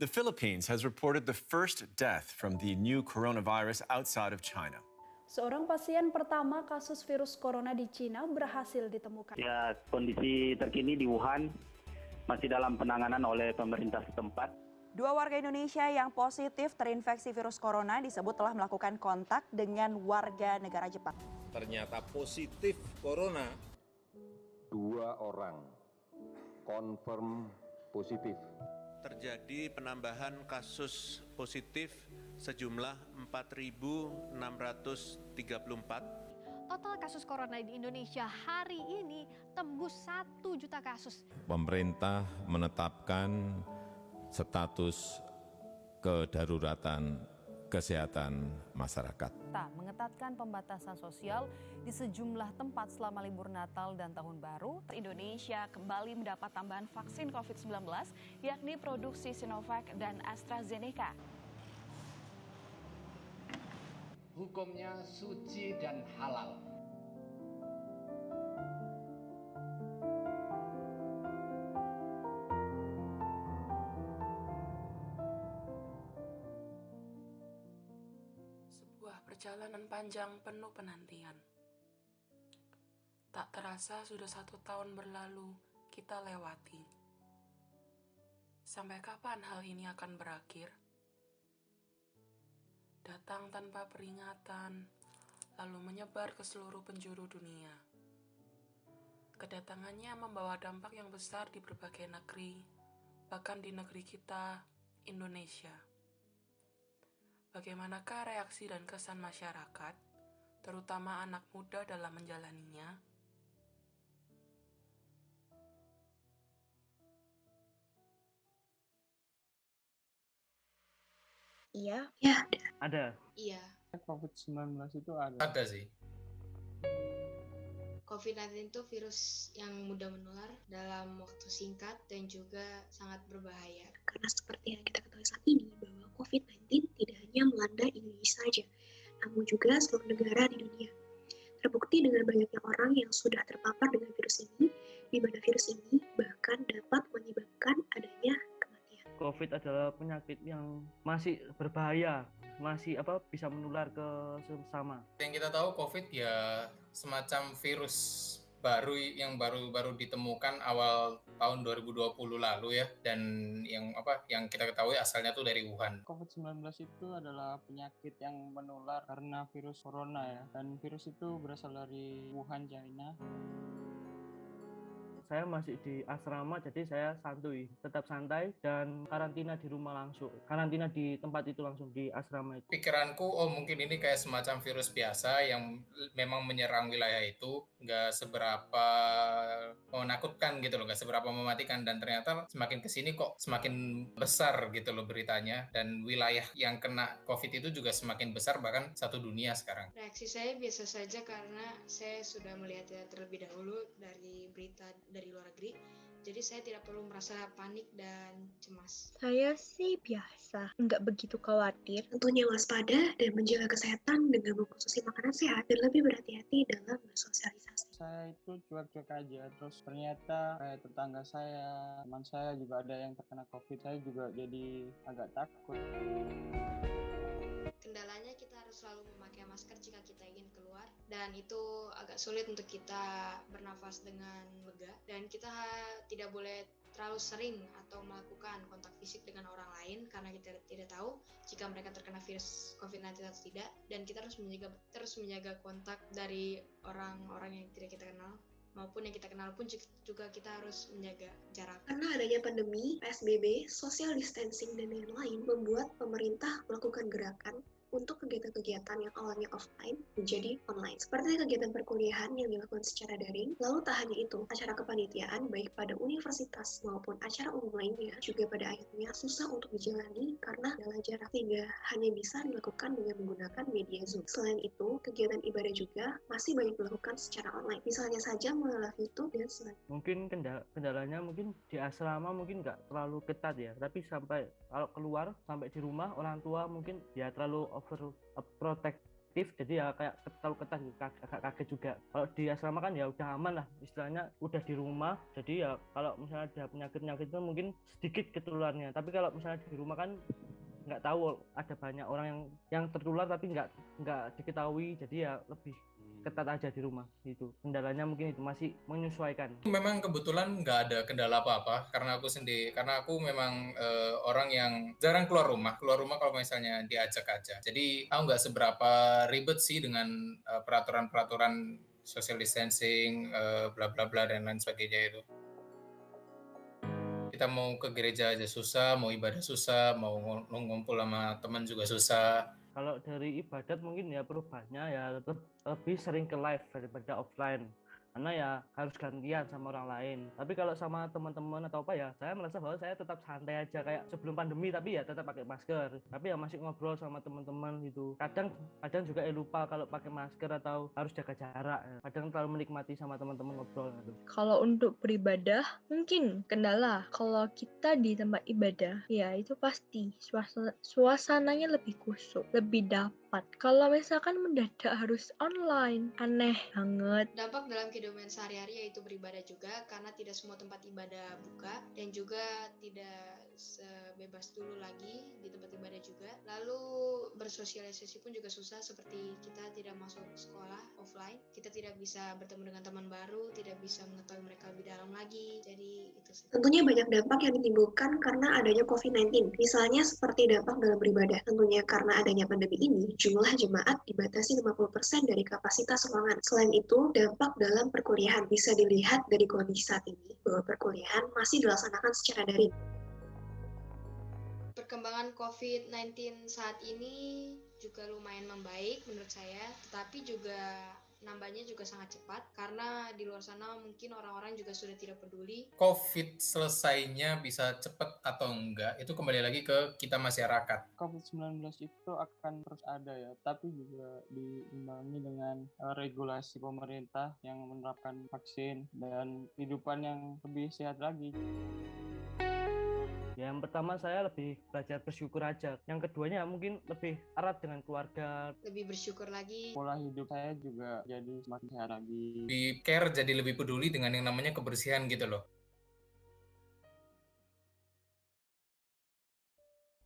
The Philippines has reported the first death from the new coronavirus outside of China. Seorang pasien pertama kasus virus corona di Cina berhasil ditemukan. Ya, kondisi terkini di Wuhan masih dalam penanganan oleh pemerintah setempat. Dua warga Indonesia yang positif terinfeksi virus corona disebut telah melakukan kontak dengan warga negara Jepang. Ternyata positif corona. 2 orang confirm positif. Terjadi penambahan kasus positif sejumlah 4.634. Total kasus corona di Indonesia hari ini tembus 1 juta kasus. Pemerintah menetapkan status kedaruratan kesehatan masyarakat. Mengetatkan pembatasan sosial di sejumlah tempat selama libur Natal dan Tahun Baru. Indonesia kembali mendapat tambahan vaksin COVID-19 yakni produksi Sinovac dan AstraZeneca. Hukumnya suci dan halal. Sebuah perjalanan panjang penuh penantian. Tak terasa sudah 1 tahun berlalu kita lewati. Sampai kapan hal ini akan berakhir? Datang tanpa peringatan, lalu menyebar ke seluruh penjuru dunia. Kedatangannya membawa dampak yang besar di berbagai negeri, bahkan di negeri kita, Indonesia. Bagaimanakah reaksi dan kesan masyarakat, terutama anak muda dalam menjalaninya? Iya. Ada. Iya. COVID-19 itu ada. Ada sih. COVID-19 itu virus yang mudah menular dalam waktu singkat dan juga sangat berbahaya. Karena seperti yang kita ketahui saat ini, bahwa COVID-19 tidak hanya melanda Indonesia saja, namun juga seluruh negara di dunia. Terbukti dengan banyaknya orang yang sudah terpapar dengan virus ini, di mana virus ini bahkan dapat menyebabkan adanya kematian. COVID adalah penyakit yang masih berbahaya, masih bisa menular ke sesama. Yang kita tahu COVID ya semacam virus baru yang baru ditemukan awal tahun 2020 lalu ya, dan yang kita ketahui asalnya tuh dari Wuhan. COVID-19 itu adalah penyakit yang menular karena virus corona ya, dan virus itu berasal dari Wuhan, China. Saya masih di asrama, jadi saya santuy, tetap santai dan karantina di rumah langsung. Karantina di tempat itu langsung, di asrama itu. Pikiranku, mungkin ini kayak semacam virus biasa yang memang menyerang wilayah itu, nggak seberapa menakutkan gitu loh, nggak seberapa mematikan. Dan ternyata semakin kesini kok semakin besar gitu loh beritanya. Dan wilayah yang kena COVID itu juga semakin besar, bahkan satu dunia sekarang. Reaksi saya biasa saja karena saya sudah melihatnya terlebih dahulu dari berita dari luar negeri, jadi saya tidak perlu merasa panik dan cemas. Saya sih biasa, nggak begitu khawatir. Tentunya waspada dan menjaga kesehatan dengan mengkonsumsi makanan sehat dan lebih berhati-hati dalam bersosialisasi. Saya itu cuek-cuek aja, terus ternyata tetangga saya, teman saya juga ada yang terkena COVID, saya juga jadi agak takut. Kendalanya kita harus selalu memakai masker jika kita ingin keluar, dan itu agak sulit untuk kita bernafas dengan lega, dan kita tidak boleh terlalu sering atau melakukan kontak fisik dengan orang lain karena kita tidak tahu jika mereka terkena virus COVID-19 atau tidak, dan kita harus menjaga kontak dari orang-orang yang tidak kita kenal maupun yang kita kenal pun juga kita harus menjaga jarak. Karena adanya pandemi, PSBB, social distancing, dan lain-lain membuat pemerintah melakukan gerakan untuk kegiatan-kegiatan yang awalnya offline menjadi online. Seperti kegiatan perkuliahan yang dilakukan secara daring, lalu tak hanya itu, acara kepanitiaan baik pada universitas maupun acara umum lainnya juga pada akhirnya susah untuk dijalani karena adalah jarak, sehingga hanya bisa dilakukan dengan menggunakan media Zoom. Selain itu, kegiatan ibadah juga masih banyak dilakukan secara online. Misalnya saja melalui YouTube dan sebagainya. Mungkin kendalanya mungkin di asrama mungkin nggak terlalu ketat ya, tapi sampai kalau keluar sampai di rumah orang tua mungkin ya terlalu overprotect aktif, jadi ya kayak terlalu ketat gitu, agak kaget juga. Kalau di asrama kan ya udah aman lah, istilahnya udah di rumah, jadi ya kalau misalnya ada penyakit itu mungkin sedikit ketularannya. Tapi kalau misalnya di rumah kan nggak tahu, ada banyak orang yang tertular tapi nggak diketahui, jadi ya lebih ketat aja di rumah. Itu kendalanya, mungkin itu masih menyesuaikan. Memang kebetulan nggak ada kendala apa-apa karena aku memang orang yang jarang keluar rumah kalau misalnya diajak aja. Jadi aku nggak seberapa ribet sih dengan peraturan-peraturan social distancing, bla bla bla dan lain sebagainya itu. Kita mau ke gereja aja susah, mau ibadah susah, mau ngumpul sama teman juga susah. Kalau dari ibadat mungkin ya perubahannya ya lebih sering ke live daripada offline, karena ya harus gantian sama orang lain. Tapi kalau sama teman-teman atau apa ya, saya merasa bahwa saya tetap santai aja kayak sebelum pandemi, tapi ya tetap pakai masker, tapi ya masih ngobrol sama teman-teman gitu. Kadang juga lupa kalau pakai masker atau harus jaga jarak, kadang terlalu menikmati sama teman-teman ngobrol gitu. Kalau untuk beribadah mungkin kendala. Kalau kita di tempat ibadah ya itu pasti suasananya lebih kusuk, lebih dapat. Kalau misalkan mendadak harus online, aneh banget. Dampak dalam kehidupan sehari-hari yaitu beribadah juga, karena tidak semua tempat ibadah buka dan juga tidak sebebas dulu lagi di tempat ibadah juga. Lalu bersosialisasi pun juga susah, seperti kita tidak masuk sekolah offline, kita tidak bisa bertemu dengan teman baru, tidak bisa mengetahui mereka lebih dalam lagi. Jadi itu sih. Tentunya banyak dampak yang ditimbulkan karena adanya COVID-19. Misalnya seperti dampak dalam beribadah. Tentunya karena adanya pandemi ini, jumlah jemaat dibatasi 50% dari kapasitas ruangan. Selain itu, dampak dalam perkuliahan bisa dilihat dari kondisi saat ini bahwa perkuliahan masih dilaksanakan secara daring. Perkembangan COVID-19 saat ini juga lumayan membaik menurut saya, tetapi juga nambahnya juga sangat cepat karena di luar sana mungkin orang-orang juga sudah tidak peduli. COVID selesainya bisa cepat atau enggak, itu kembali lagi ke kita masyarakat. COVID-19 itu akan terus ada ya, tapi juga diimbangi dengan regulasi pemerintah yang menerapkan vaksin dan kehidupan yang lebih sehat lagi. Yang pertama saya lebih belajar bersyukur aja. Yang keduanya mungkin lebih erat dengan keluarga. Lebih bersyukur lagi. Pola hidup saya juga jadi semakin sehat lagi. Di care, jadi lebih peduli dengan yang namanya kebersihan gitu loh.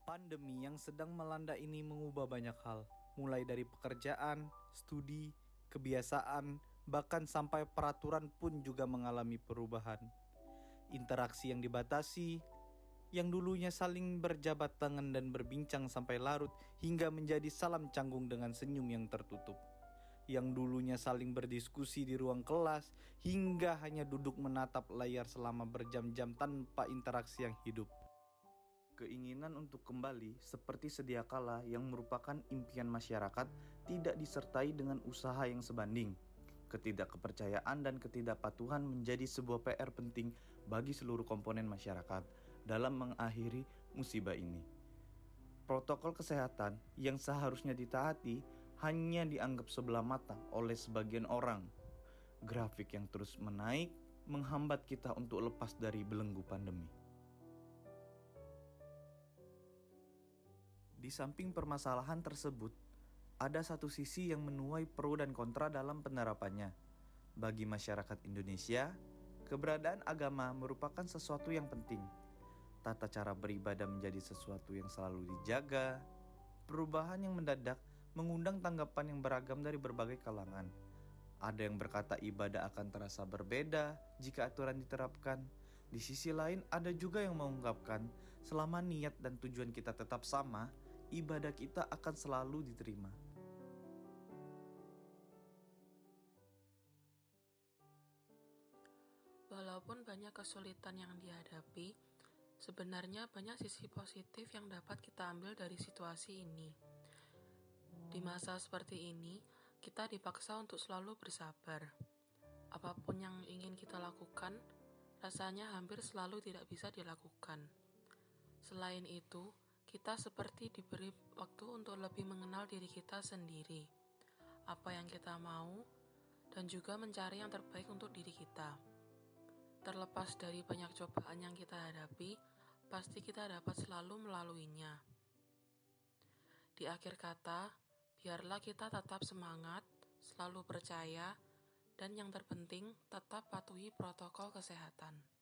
Pandemi yang sedang melanda ini mengubah banyak hal. Mulai dari pekerjaan, studi, kebiasaan, bahkan sampai peraturan pun juga mengalami perubahan. Interaksi yang dibatasi, yang dulunya saling berjabat tangan dan berbincang sampai larut hingga menjadi salam canggung dengan senyum yang tertutup. Yang dulunya saling berdiskusi di ruang kelas hingga hanya duduk menatap layar selama berjam-jam tanpa interaksi yang hidup. Keinginan untuk kembali seperti sedia kala yang merupakan impian masyarakat tidak disertai dengan usaha yang sebanding. Ketidakkepercayaan dan ketidakpatuhan menjadi sebuah PR penting bagi seluruh komponen masyarakat dalam mengakhiri musibah ini. Protokol kesehatan yang seharusnya ditaati hanya dianggap sebelah mata oleh sebagian orang. Grafik yang terus menaik menghambat kita untuk lepas dari belenggu pandemi. Di samping permasalahan tersebut, ada satu sisi yang menuai pro dan kontra dalam penerapannya. Bagi masyarakat Indonesia, keberadaan agama merupakan sesuatu yang penting. Tata cara beribadah menjadi sesuatu yang selalu dijaga. Perubahan yang mendadak mengundang tanggapan yang beragam dari berbagai kalangan. Ada yang berkata ibadah akan terasa berbeda jika aturan diterapkan. Di sisi lain ada juga yang mengungkapkan selama niat dan tujuan kita tetap sama, ibadah kita akan selalu diterima. Walaupun banyak kesulitan yang dihadapi, sebenarnya banyak sisi positif yang dapat kita ambil dari situasi ini. Di masa seperti ini, kita dipaksa untuk selalu bersabar. Apapun yang ingin kita lakukan, rasanya hampir selalu tidak bisa dilakukan. Selain itu, kita seperti diberi waktu untuk lebih mengenal diri kita sendiri, apa yang kita mau, dan juga mencari yang terbaik untuk diri kita. Terlepas dari banyak cobaan yang kita hadapi, pasti kita dapat selalu melaluinya. Di akhir kata, Biarlah kita tetap semangat, selalu percaya, dan yang terpenting tetap patuhi protokol kesehatan.